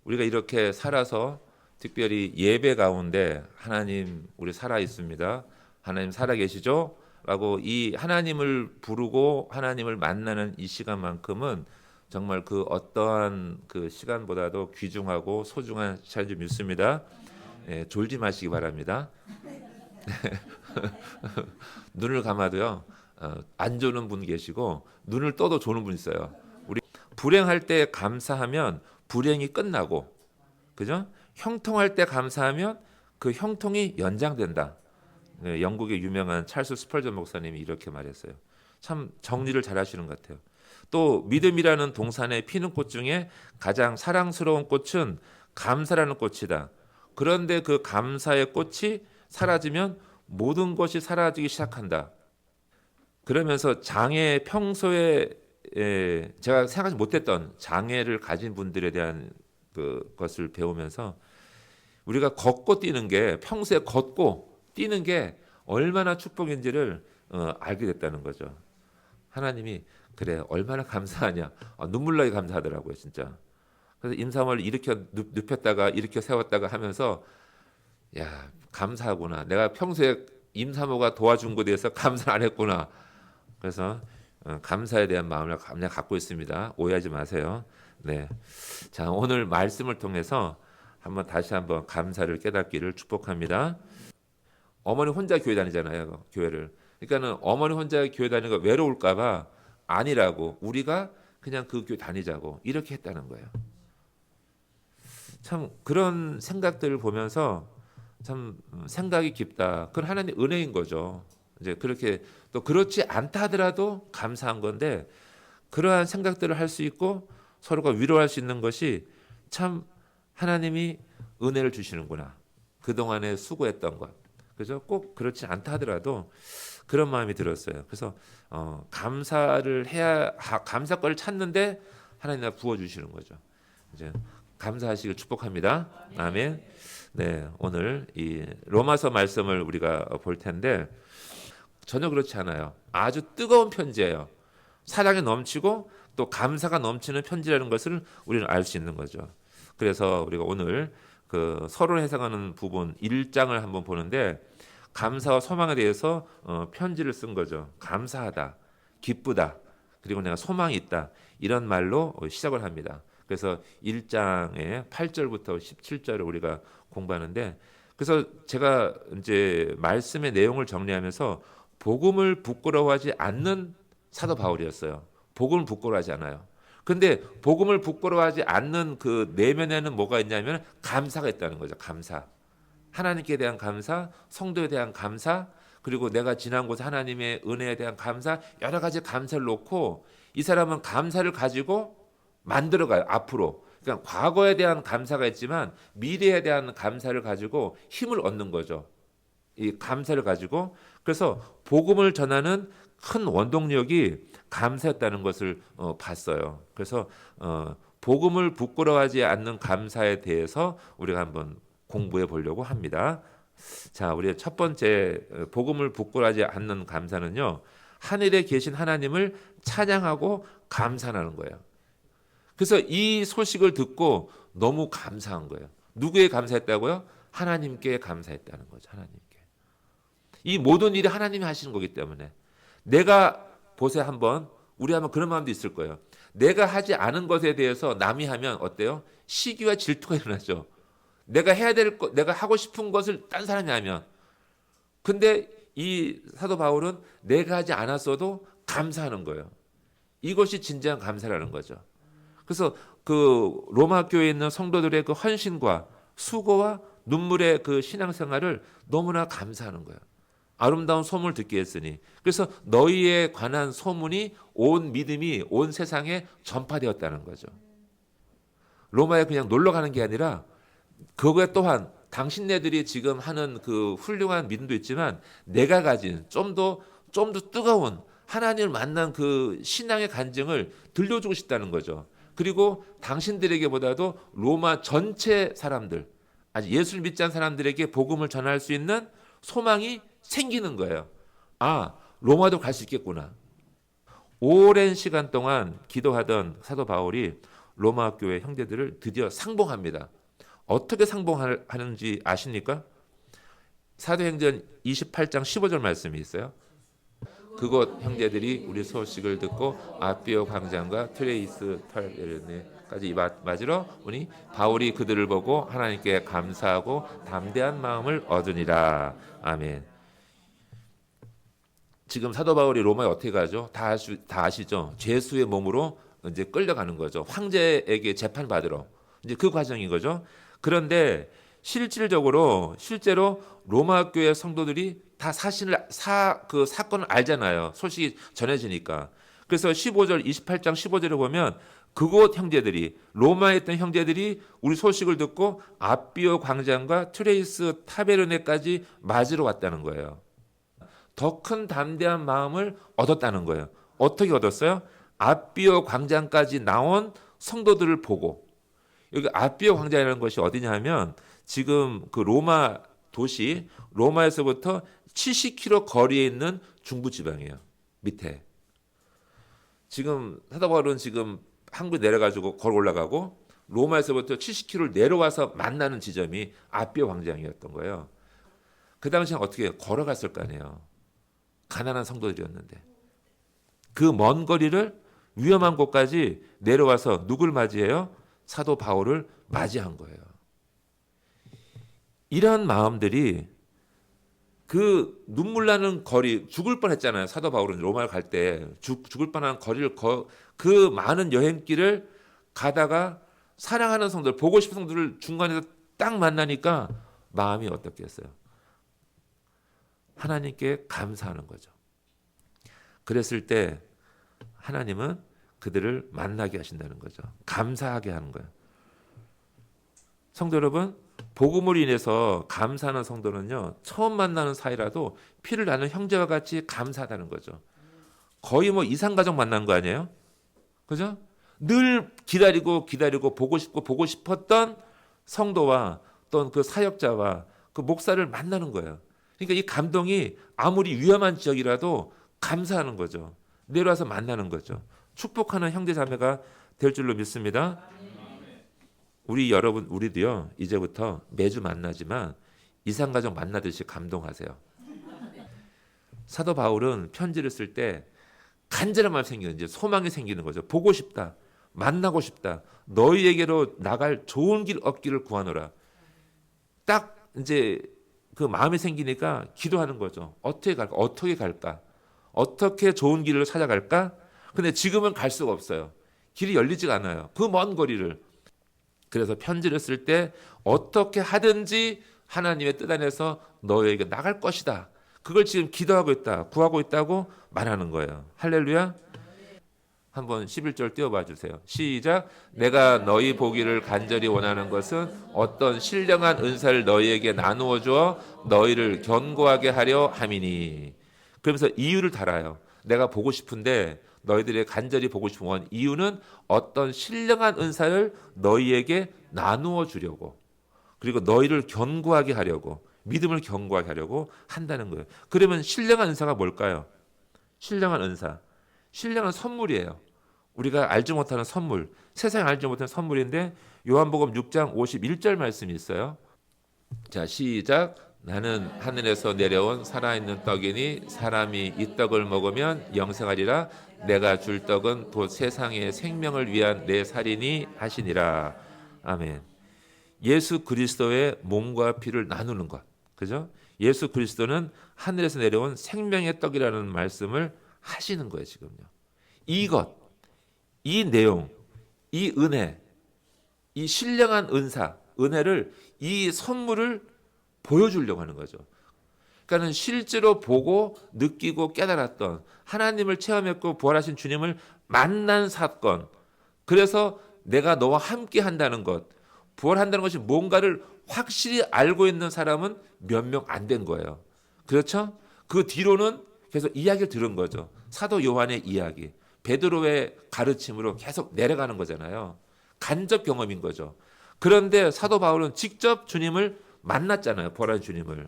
우리가 이렇게 살아서 특별히 예배 가운데 하나님 우리 살아 있습니다. 하나님 살아 계시죠? 라고 이 하나님을 부르고 하나님을 만나는 이 시간만큼은 정말 그 어떠한 그 시간보다도 귀중하고 소중한 시간인 줄 믿습니다. 예, 졸지 마시기 바랍니다. 눈을 감아도요, 안 조는 분 계시고 눈을 떠도 조는 분 있어요. 우리 불행할 때 감사하면 불행이 끝나고, 그죠? 형통할 때 감사하면 그 형통이 연장된다. 네, 영국의 유명한 찰스 스펄전 목사님이 이렇게 말했어요. 참 정리를 잘하시는 것 같아요. 또 믿음이라는 동산에 피는 꽃 중에 가장 사랑스러운 꽃은 감사라는 꽃이다. 그런데 그 감사의 꽃이 사라지면 모든 것이 사라지기 시작한다. 그러면서 장애 평소에 제가 생각하지 못했던 장애를 가진 분들에 대한 그것을 배우면서 우리가 걷고 뛰는 게 평소에 걷고 뛰는 게 얼마나 축복인지를 알게 됐다는 거죠. 하나님이 그래 얼마나 감사하냐. 눈물 나게 감사하더라고요 진짜. 그래서 임삼을 일으켜 눕혔다가 일으켜 세웠다가 하면서 야 감사하구나. 내가 평소에 임사모가 도와준 것에 대해서 감사 안 했구나. 그래서 감사에 대한 마음을 그냥 갖고 있습니다. 오해하지 마세요. 네. 자 오늘 말씀을 통해서 다시 한번 감사를 깨닫기를 축복합니다. 어머니 혼자 교회 다니잖아요. 교회를. 그러니까는 어머니 혼자 교회 다니는 거 외로울까봐 아니라고 우리가 그냥 그 교회 다니자고 이렇게 했다는 거예요. 참 그런 생각들을 보면서 참 생각이 깊다. 그건 하나님의 은혜인 거죠. 이제 그렇게 또 그렇지 않다 하더라도 감사한 건데 그러한 생각들을 할 수 있고 서로가 위로할 수 있는 것이 참 하나님이 은혜를 주시는구나. 그동안에 수고했던 것. 그죠? 꼭 그렇지 않다 하더라도 그런 마음이 들었어요. 그래서 감사를 해야 감사 거를 찾는데 하나님 부어 주시는 거죠. 이제 감사하시길 축복합니다. 아멘. 네, 오늘 이 로마서 말씀을 우리가 볼 텐데 전혀 그렇지 않아요. 아주 뜨거운 편지예요. 사랑이 넘치고 또 감사가 넘치는 편지라는 것을 우리는 알 수 있는 거죠. 그래서 우리가 오늘 그 서론을 해석하는 부분 1장을 한번 보는데 감사와 소망에 대해서 편지를 쓴 거죠. 감사하다, 기쁘다, 그리고 내가 소망이 있다 이런 말로 시작을 합니다. 그래서 1장의 8절부터 17절을 우리가 공부하는데 그래서 제가 이제 말씀의 내용을 정리하면서 복음을 부끄러워하지 않는 사도 바울이었어요. 복음을 부끄러워하지 않아요. 근데 복음을 부끄러워하지 않는 그 내면에는 뭐가 있냐면 감사가 있다는 거죠. 감사. 하나님께 대한 감사, 성도에 대한 감사, 그리고 내가 지난 곳 하나님의 은혜에 대한 감사, 여러 가지 감사를 놓고 이 사람은 감사를 가지고 만들어가요. 앞으로. 그러니까 과거에 대한 감사가 있지만 미래에 대한 감사를 가지고 힘을 얻는 거죠. 이 감사를 가지고. 그래서 복음을 전하는 큰 원동력이 감사였다는 것을 봤어요. 그래서 복음을 부끄러워하지 않는 감사에 대해서 우리가 한번 공부해 보려고 합니다. 자, 우리의 첫 번째 복음을 부끄러워하지 않는 감사는요. 하늘에 계신 하나님을 찬양하고 감사하는 거예요. 그래서 이 소식을 듣고 너무 감사한 거예요. 누구에 감사했다고요? 하나님께 감사했다는 거죠. 하나님께. 이 모든 일이 하나님이 하시는 거기 때문에 내가 보세요 한번 우리 한번 그런 마음도 있을 거예요. 내가 하지 않은 것에 대해서 남이 하면 어때요? 시기와 질투가 일어나죠. 내가 해야 될 것, 내가 하고 싶은 것을 딴 사람이 하면. 근데 이 사도 바울은 내가 하지 않았어도 감사하는 거예요. 이것이 진정한 감사라는 거죠. 그래서 그 로마 교회에 있는 성도들의 그 헌신과 수고와 눈물의 그 신앙생활을 너무나 감사하는 거예요. 아름다운 소문을 듣게 했으니. 그래서 너희에 관한 소문이 온 믿음이 온 세상에 전파되었다는 거죠. 로마에 그냥 놀러 가는 게 아니라 그거에 또한 당신네들이 지금 하는 그 훌륭한 믿음도 있지만 내가 가진 좀 더 뜨거운 하나님을 만난 그 신앙의 간증을 들려주고 싶다는 거죠. 그리고 당신들에게보다도 로마 전체 사람들, 아직 예수를 믿지 않은 사람들에게 복음을 전할 수 있는 소망이 생기는 거예요. 아, 로마도 갈 수 있겠구나. 오랜 시간 동안 기도하던 사도 바울이 로마 교회 형제들을 드디어 상봉합니다. 어떻게 상봉하는지 아십니까? 사도행전 28장 15절 말씀이 있어요. 그곳 형제들이 우리 소식을 듣고 아비오 광장과 트레이스 탈레네까지 맞으러 오니 바울이 그들을 보고 하나님께 감사하고 담대한 마음을 얻으니라. 아멘. 지금 사도 바울이 로마에 어떻게 가죠? 다 아시죠? 죄수의 몸으로 이제 끌려가는 거죠. 황제에게 재판 받으러. 이제 그 과정인 거죠. 그런데 실제로 로마 교회 성도들이 다 그 사건을 알잖아요. 소식이 전해지니까. 그래서 28장 15절에 보면 그곳 형제들이, 로마에 있던 형제들이 우리 소식을 듣고 아비오 광장과 트레이스 타베르네까지 맞으러 왔다는 거예요. 더 큰 담대한 마음을 얻었다는 거예요. 어떻게 얻었어요? 아비오 광장까지 나온 성도들을 보고. 여기 아비오 광장이라는 것이 어디냐 하면 지금 그 로마 도시, 로마에서부터 70km 거리에 있는 중부지방이에요. 밑에. 지금 사도 바울은 지금 한국에 내려가지고 걸어 올라가고 로마에서부터 70km를 내려와서 만나는 지점이 아비오 광장이었던 거예요. 그 당시엔 어떻게 걸어갔을 거 아니에요. 가난한 성도들이었는데. 그 먼 거리를 위험한 곳까지 내려와서 누굴 맞이해요? 사도 바울을 맞이한 거예요. 이런 마음들이 그 눈물 나는 거리, 죽을 뻔했잖아요. 사도 바울은 로마를 갈 때 죽을 뻔한 거리를 그 많은 여행길을 가다가 사랑하는 성도들, 보고 싶은 성도들을 중간에서 딱 만나니까 마음이 어떻겠어요? 하나님께 감사하는 거죠. 그랬을 때 하나님은 그들을 만나게 하신다는 거죠. 감사하게 하는 거예요. 성도 여러분, 복음으로 인해서 감사하는 성도는요, 처음 만나는 사이라도 피를 나눈 형제와 같이 감사하다는 거죠. 거의 뭐 이상가족 만난 거 아니에요? 그죠? 늘 기다리고 보고 싶었던 성도와 또 그 사역자와 그 목사를 만나는 거예요. 그러니까 이 감동이 아무리 위험한 지역이라도 감사하는 거죠. 내려와서 만나는 거죠. 축복하는 형제 자매가 될 줄로 믿습니다. 우리도요, 이제부터 매주 만나지만 이상가족 만나듯이 감동하세요. 사도 바울은 편지를 쓸 때 간절한 마음이 생기는, 이제 소망이 생기는 거죠. 보고 싶다. 만나고 싶다. 너희에게로 나갈 좋은 길 얻기를 구하노라. 딱 이제 그 마음이 생기니까 기도하는 거죠. 어떻게 갈까? 어떻게 좋은 길을 찾아갈까? 근데 지금은 갈 수가 없어요. 길이 열리지가 않아요. 그 먼 거리를. 그래서 편지를 쓸 때 어떻게 하든지 하나님의 뜻 안에서 너희에게 나갈 것이다. 그걸 지금 기도하고 있다, 구하고 있다고 말하는 거예요. 할렐루야. 한번 11절 띄워봐 주세요. 시작. 내가 너희 보기를 간절히 원하는 것은 어떤 신령한 은사를 너희에게 나누어 주어 너희를 견고하게 하려 함이니. 그러면서 이유를 달아요. 내가 보고 싶은데 너희들의 간절히 보고 싶은 원, 이유는 어떤 신령한 은사를 너희에게 나누어 주려고, 그리고 너희를 견고하게 하려고, 믿음을 견고하게 하려고 한다는 거예요. 그러면 신령한 은사가 뭘까요? 신령한 은사, 신령한 선물이에요. 우리가 알지 못하는 선물, 세상에 알지 못하는 선물인데 요한복음 6장 51절 말씀이 있어요. 자, 시작. 나는 하늘에서 내려온 살아있는 떡이니 사람이 이 떡을 먹으면 영생하리라. 내가 줄 떡은 곧 세상의 생명을 위한 내 살이니 하시니라. 아멘. 예수 그리스도의 몸과 피를 나누는 것, 그죠? 예수 그리스도는 하늘에서 내려온 생명의 떡이라는 말씀을 하시는 거예요. 지금요. 이것, 이 내용, 이 은혜, 이 신령한 은혜를, 이 선물을 보여주려고 하는 거죠. 그러니까 실제로 보고 느끼고 깨달았던, 하나님을 체험했고 부활하신 주님을 만난 사건, 그래서 내가 너와 함께 한다는 것, 부활한다는 것이 뭔가를 확실히 알고 있는 사람은 몇 명 안 된 거예요. 그렇죠? 그 뒤로는 계속 이야기를 들은 거죠. 사도 요한의 이야기, 베드로의 가르침으로 계속 내려가는 거잖아요. 간접 경험인 거죠. 그런데 사도 바울은 직접 주님을 만났잖아요. 부활한 주님을.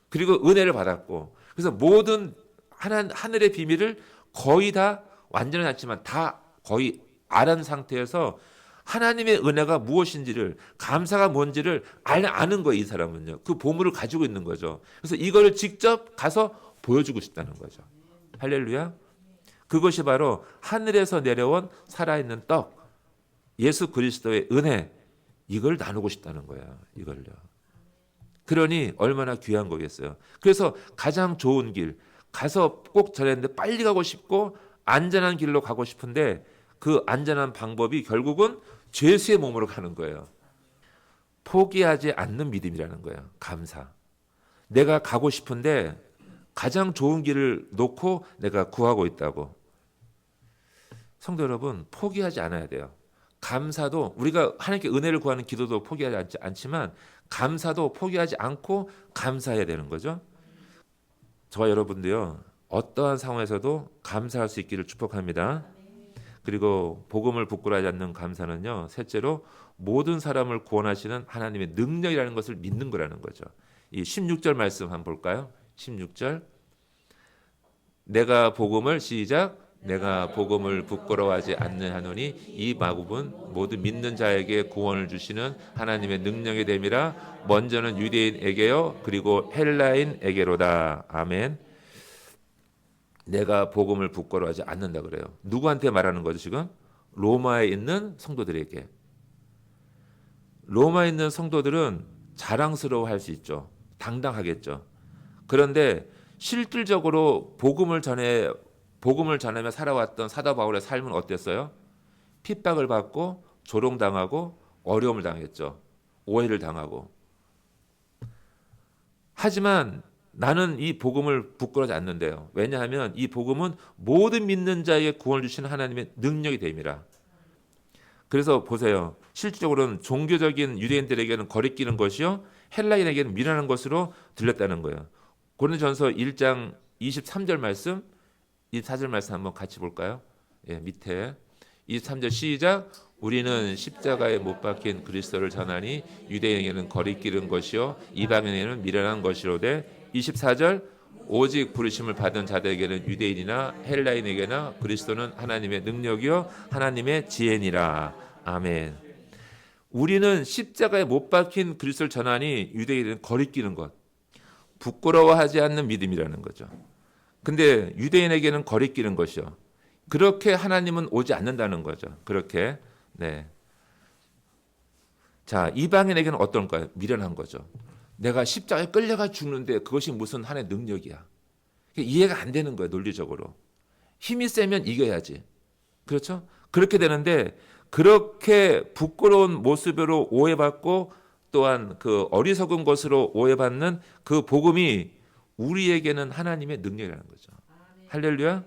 그리고 은혜를 받았고, 그래서 모든 하늘의 비밀을 거의 다, 완전히 않지만 다 거의 아는 상태에서 하나님의 은혜가 무엇인지를, 감사가 뭔지를 아는 거예요. 이 사람은요. 그 보물을 가지고 있는 거죠. 그래서 이거를 직접 가서 보여주고 싶다는 거죠. 할렐루야. 그것이 바로 하늘에서 내려온 살아있는 떡, 예수 그리스도의 은혜, 이걸 나누고 싶다는 거예요. 이걸요. 그러니 얼마나 귀한 거겠어요. 그래서 가장 좋은 길, 가서 꼭 전했는데 빨리 가고 싶고 안전한 길로 가고 싶은데 그 안전한 방법이 결국은 죄수의 몸으로 가는 거예요. 포기하지 않는 믿음이라는 거예요. 감사. 내가 가고 싶은데 가장 좋은 길을 놓고 내가 구하고 있다고. 성도 여러분, 포기하지 않아야 돼요. 감사도 우리가 하나님께 은혜를 구하는 기도도 포기하지 않지만 감사도 포기하지 않고 감사해야 되는 거죠. 저와 여러분도요. 어떠한 상황에서도 감사할 수 있기를 축복합니다. 그리고 복음을 부끄러워하지 않는 감사는요. 셋째로 모든 사람을 구원하시는 하나님의 능력이라는 것을 믿는 거라는 거죠. 이 16절 말씀 한번 볼까요? 16절. 내가 복음을 시작. 내가 복음을 부끄러워하지 않느하노니 이 마국은 모두 믿는 자에게 구원을 주시는 하나님의 능력이 됨이라. 먼저는 유대인에게요 그리고 헬라인에게로다. 아멘. 내가 복음을 부끄러워하지 않는다 그래요. 누구한테 말하는 거죠 지금? 로마에 있는 성도들에게. 로마에 있는 성도들은 자랑스러워할 수 있죠. 당당하겠죠. 그런데 실질적으로 복음을 전하며 살아왔던 사도 바울의 삶은 어땠어요? 핍박을 받고 조롱당하고 어려움을 당했죠. 오해를 당하고. 하지만 나는 이 복음을 부끄러워하지 않는데요. 왜냐하면 이 복음은 모든 믿는 자에게 구원을 주시는 하나님의 능력이 됨이라. 그래서 보세요. 실질적으로는 종교적인 유대인들에게는 거리끼는 것이요 헬라인에게는 미련한 것으로 들렸다는 거예요. 고린도전서 1장 23절 말씀, 24절 말씀 한번 같이 볼까요? 예, 밑에 23절 시작. 우리는 십자가에 못 박힌 그리스도를 전하니 유대인에게는 거리끼는 것이요 이방인에게는 미련한 것이로되. 24절. 오직 부르심을 받은 자들에게는 유대인이나 헬라인에게나 그리스도는 하나님의 능력이요 하나님의 지혜니라. 아멘. 우리는 십자가에 못 박힌 그리스도를 전하니 유대인은 거리끼는 것, 부끄러워하지 않는 믿음이라는 거죠. 근데 유대인에게는 거리끼는 것이요. 그렇게 하나님은 오지 않는다는 거죠. 그렇게. 네. 자, 이방인에게는 어떤가요? 미련한 거죠. 내가 십자가에 끌려가 죽는데 그것이 무슨 하나의 능력이야. 이해가 안 되는 거예요. 논리적으로. 힘이 세면 이겨야지. 그렇죠? 그렇게 되는데 그렇게 부끄러운 모습으로 오해받고 또한 그 어리석은 것으로 오해받는 그 복음이 우리에게는 하나님의 능력이라는 거죠. 할렐루야.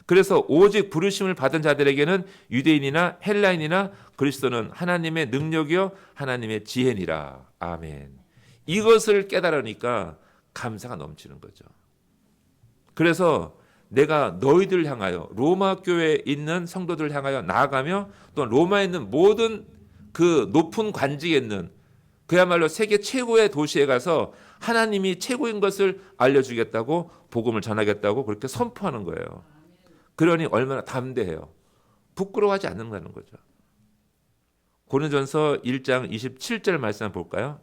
그래서 오직 부르심을 받은 자들에게는 유대인이나 헬라인이나 그리스도는 하나님의 능력이요 하나님의 지혜니라. 아멘. 이것을 깨달으니까 감사가 넘치는 거죠. 그래서 내가 너희들 향하여 로마 교회에 있는 성도들 향하여 나아가며 또 로마에 있는 모든 그 높은 관직에 있는 그야말로 세계 최고의 도시에 가서 하나님이 최고인 것을 알려주겠다고 복음을 전하겠다고 그렇게 선포하는 거예요. 그러니 얼마나 담대해요. 부끄러워하지 않는다는 거죠. 고린도전서 1장 27절 말씀 한번 볼까요?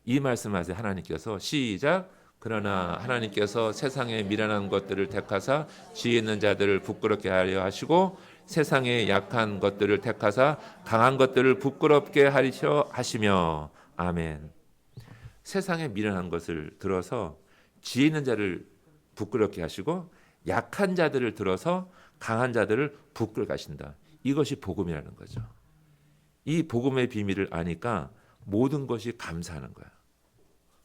이 말씀하세요. 하나님께서 시작. 그러나 하나님께서 세상의 미련한 것들을 택하사 지혜 있는 자들을 부끄럽게 하려 하시고 세상의 약한 것들을 택하사 강한 것들을 부끄럽게 하려 하시며. 아멘. 세상의 미련한 것을 들어서 지혜 있는 자를 부끄럽게 하시고 약한 자들을 들어서 강한 자들을 부끄럽게 하신다. 이것이 복음이라는 거죠. 이 복음의 비밀을 아니까 모든 것이 감사하는 거야.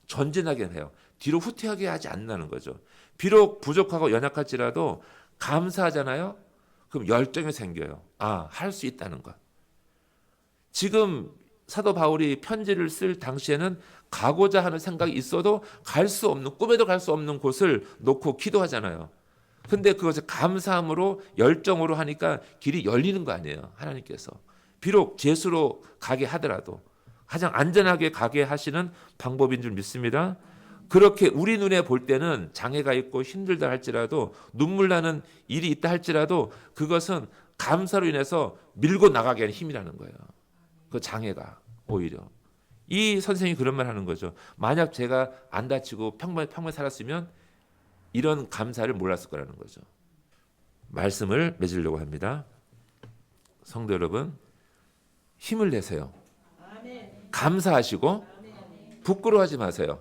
전진하게 해요. 뒤로 후퇴하게 하지 않는다는 거죠. 비록 부족하고 연약할지라도 감사하잖아요. 그럼 열정이 생겨요. 아, 할 수 있다는 것. 지금 사도 바울이 편지를 쓸 당시에는 가고자 하는 생각이 있어도 갈 수 없는, 꿈에도 갈 수 없는 곳을 놓고 기도하잖아요. 근데 그것을 감사함으로 열정으로 하니까 길이 열리는 거 아니에요. 하나님께서. 비록 죄수로 가게 하더라도 가장 안전하게 가게 하시는 방법인 줄 믿습니다. 그렇게 우리 눈에 볼 때는 장애가 있고 힘들다 할지라도 눈물 나는 일이 있다 할지라도 그것은 감사로 인해서 밀고 나가게 하는 힘이라는 거예요. 그 장애가 오히려. 이 선생님이 그런 말 하는 거죠. 만약 제가 안 다치고 평범 살았으면 이런 감사를 몰랐을 거라는 거죠. 말씀을 맺으려고 합니다. 성도 여러분, 힘을 내세요. 감사하시고 부끄러워하지 마세요.